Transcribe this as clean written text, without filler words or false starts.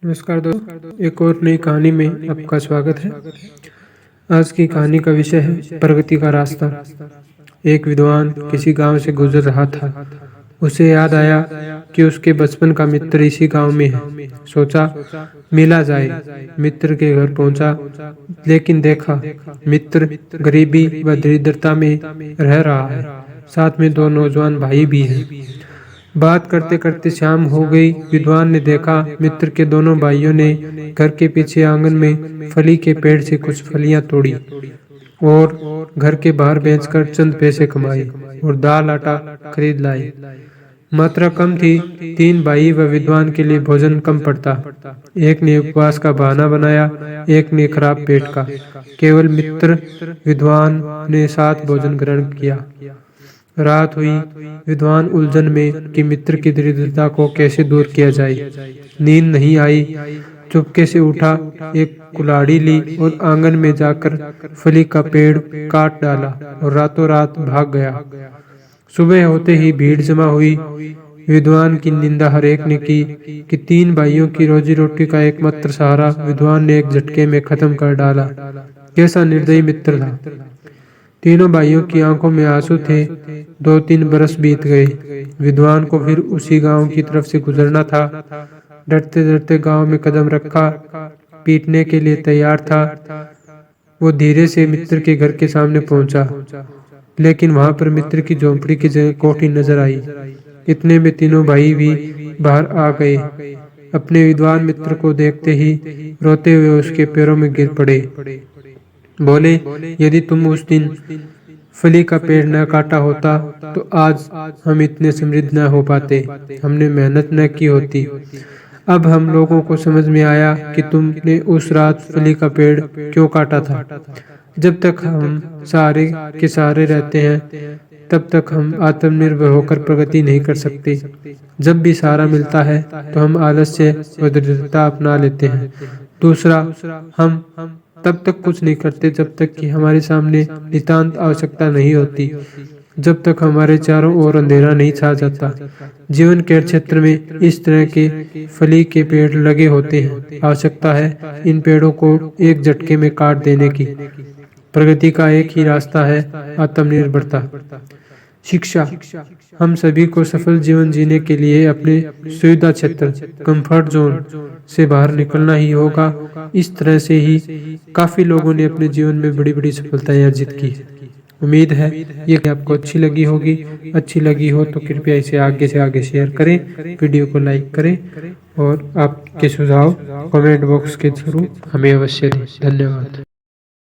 नमस्कार दोस्तों, एक और नई कहानी में आपका स्वागत है। आज की कहानी का विषय है प्रगति का रास्ता। एक विद्वान किसी गांव से गुजर रहा था। उसे याद आया कि उसके बचपन का मित्र इसी गांव में है। सोचा मिला जाए। मित्र के घर पहुंचा, लेकिन देखा मित्र गरीबी व दरिद्रता में रह रहा है। साथ में दो नौजवान भाई भी हैं। बात करते करते शाम हो गई। विद्वान ने देखा मित्र के दोनों भाइयों ने घर के पीछे आंगन में फली के पेड़ से कुछ फलियां तोड़ी और घर के बाहर बेचकर चंद पैसे कमाए और दाल आटा खरीद लाए। मात्रा कम थी, 3 भाई व विद्वान के लिए भोजन कम पड़ता। एक ने उपवास का बहाना बनाया, एक ने खराब पेट का। केवल मित्र विद्वान ने साथ भोजन ग्रहण किया। रात हुई। विद्वान उलझन में कि मित्र की दरिद्रता को कैसे दूर किया जाए। नींद नहीं आई। चुपके से उठा, एक कुल्हाड़ी ली और आंगन में जाकर फली का पेड़ काट डाला और रातों रात भाग गया। सुबह होते ही भीड़ जमा हुई। विद्वान की निंदा हर एक ने की कि 3 भाइयों की रोजी रोटी का एकमात्र सहारा विद्वान ने एक झटके में खत्म कर डाला। कैसा निर्दयी मित्र था। तीनों भाइयों की आंखों में आंसू थे। 2-3 बरस बीत गए। विद्वान को फिर उसी गांव की तरफ से गुजरना था। डरते डरते गांव में कदम रखा, पीटने के लिए तैयार था। वो धीरे से मित्र के घर के सामने पहुंचा, लेकिन वहां पर मित्र की झोंपड़ी की जगह कोठी नजर आई। इतने में तीनों भाई भी बाहर आ गए। अपने विद्वान मित्र को देखते ही रोते हुए उसके पैरों में गिर पड़े। बोले, यदि तुम उस दिन फली का पेड़ न काटा होता तो आज हम इतने समृद्ध न हो पाते। हमने मेहनत न की होती। अब हम लोगों को समझ में आया कि तुमने उस रात फली का पेड़ क्यों काटा था। जब तक हम सहारे के सहारे रहते हैं, तब तक हम आत्मनिर्भर होकर प्रगति नहीं कर सकते। जब भी सहारा मिलता है तो हम आलस्य व दरिद्रता अपना लेते हैं। दूसरा, हम तब तक कुछ नहीं करते जब तक कि हमारे सामने नितांत आवश्यकता नहीं होती, जब तक हमारे चारों ओर अंधेरा नहीं छा जाता। जीवन के क्षेत्र में इस तरह के फली के पेड़ लगे होते हैं। आवश्यकता है इन पेड़ों को एक झटके में काट देने की। प्रगति का एक ही रास्ता है, आत्मनिर्भरता। शिक्षा। हम सभी को सफल जीवन जीने के लिए अपने सुविधा क्षेत्र, कंफर्ट जोन से बाहर निकलना ही होगा। इस तरह से ही काफी लोगों ने अपने जीवन में बड़ी बड़ी सफलताएं अर्जित की। उम्मीद है ये आपको अच्छी लगी होगी। अच्छी लगी हो तो कृपया इसे आगे से आगे शेयर करें, वीडियो को लाइक करें और आपके सुझाव कमेंट बॉक्स के थ्रू हमें अवश्य दें। धन्यवाद।